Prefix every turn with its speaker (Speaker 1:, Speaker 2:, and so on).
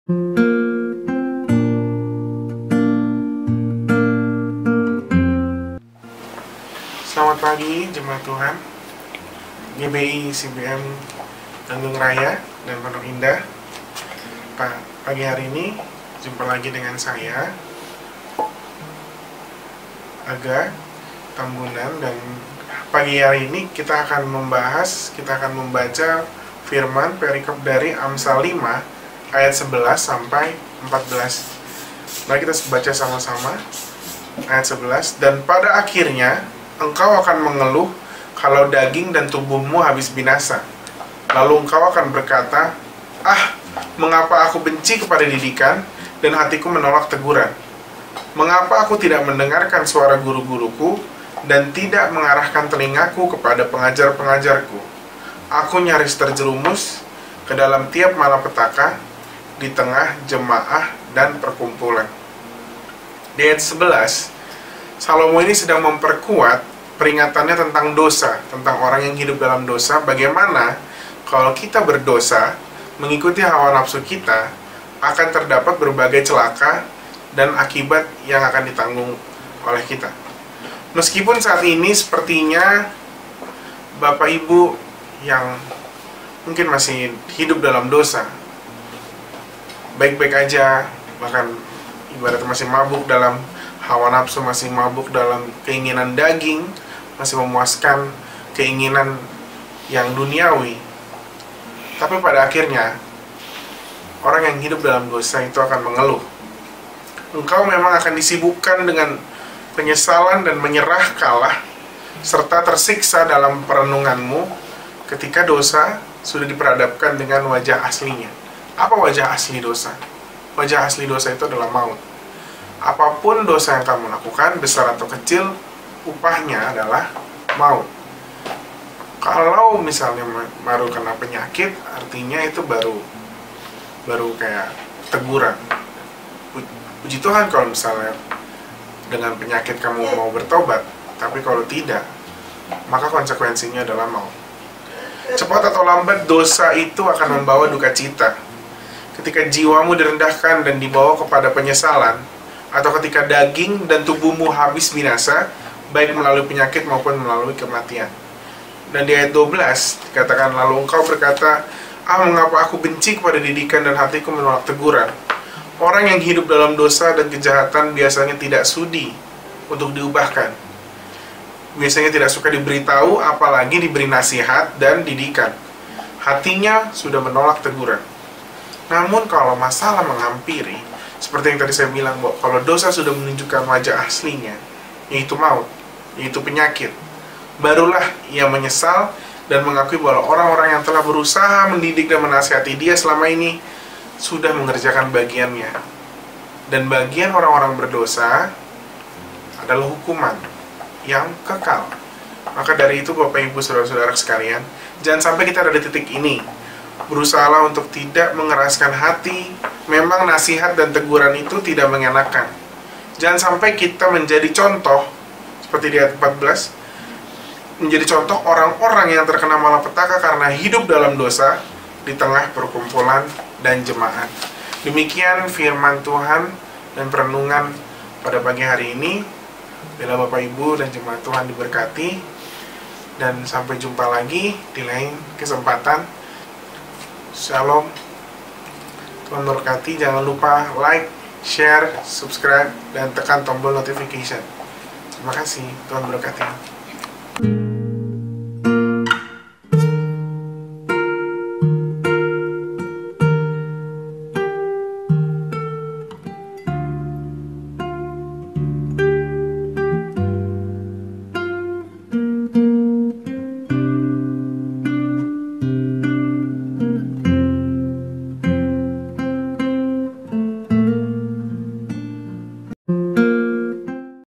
Speaker 1: Selamat pagi jemaat Tuhan, GBI CBM Tanjung Raya dan Pondok Indah. Pagi hari ini jumpa lagi dengan saya, Aga Tambunan, dan pagi hari ini kita akan membaca firman perikop dari Amsal 5 ayat 11 sampai 14. Mari kita baca sama-sama ayat 11. Dan pada akhirnya engkau akan mengeluh kalau daging dan tubuhmu habis binasa. Lalu engkau akan berkata, mengapa aku benci kepada didikan dan hatiku menolak teguran? Mengapa aku tidak mendengarkan suara guru-guruku dan tidak mengarahkan telingaku kepada pengajar-pengajarku? Aku nyaris terjerumus ke dalam tiap malapetaka di tengah jemaah dan perkumpulan. Di ayat 11, Salomo ini sedang memperkuat peringatannya tentang dosa, tentang orang yang hidup dalam dosa. Bagaimana kalau kita berdosa, mengikuti hawa nafsu kita, akan terdapat berbagai celaka dan akibat yang akan ditanggung oleh kita. Meskipun saat ini sepertinya Bapak Ibu yang mungkin masih hidup dalam dosa, baik-baik aja, bahkan ibaratnya masih mabuk dalam hawa nafsu, masih mabuk dalam keinginan daging, masih memuaskan keinginan yang duniawi. Tapi pada akhirnya orang yang hidup dalam dosa itu akan mengeluh. Engkau memang akan disibukkan dengan penyesalan dan menyerah kalah, serta tersiksa dalam perenunganmu ketika dosa sudah diperhadapkan dengan wajah aslinya. Apa wajah asli dosa? Wajah asli dosa itu adalah maut. Apapun dosa yang kamu lakukan, besar atau kecil, upahnya adalah maut. Kalau misalnya baru kena penyakit, artinya itu baru kayak teguran. Puji Tuhan kalau misalnya dengan penyakit kamu mau bertobat, tapi kalau tidak, maka konsekuensinya adalah maut. Cepat atau lambat dosa itu akan membawa duka cita. Ketika jiwamu direndahkan dan dibawa kepada penyesalan, atau ketika daging dan tubuhmu habis binasa, baik melalui penyakit maupun melalui kematian. Dan di ayat 12 dikatakan, lalu engkau berkata, mengapa aku benci kepada didikan dan hatiku menolak teguran? Orang yang hidup dalam dosa dan kejahatan biasanya tidak sudi untuk diubahkan. Biasanya tidak suka diberitahu, apalagi diberi nasihat dan didikan. Hatinya sudah menolak teguran. Namun kalau masalah menghampiri, seperti yang tadi saya bilang, bahwa kalau dosa sudah menunjukkan wajah aslinya, yaitu maut, yaitu penyakit, barulah ia menyesal dan mengakui bahwa orang-orang yang telah berusaha mendidik dan menasihati dia selama ini sudah mengerjakan bagiannya. Dan bagian orang-orang berdosa adalah hukuman yang kekal. Maka dari itu Bapak Ibu Saudara-saudara sekalian, jangan sampai kita ada di titik ini. Berusahalah untuk tidak mengeraskan hati. Memang nasihat dan teguran itu tidak mengenakan. Jangan sampai kita menjadi contoh, seperti di ayat 14, menjadi contoh orang-orang yang terkena malapetaka karena hidup dalam dosa di tengah perkumpulan dan jemaat. Demikian firman Tuhan dan perenungan pada pagi hari ini. Bila Bapak Ibu dan jemaat Tuhan diberkati, dan sampai jumpa lagi di lain kesempatan. Shalom, Tuhan berkati. Jangan lupa like, share, subscribe, dan tekan tombol notification. Terima kasih, Tuhan berkati.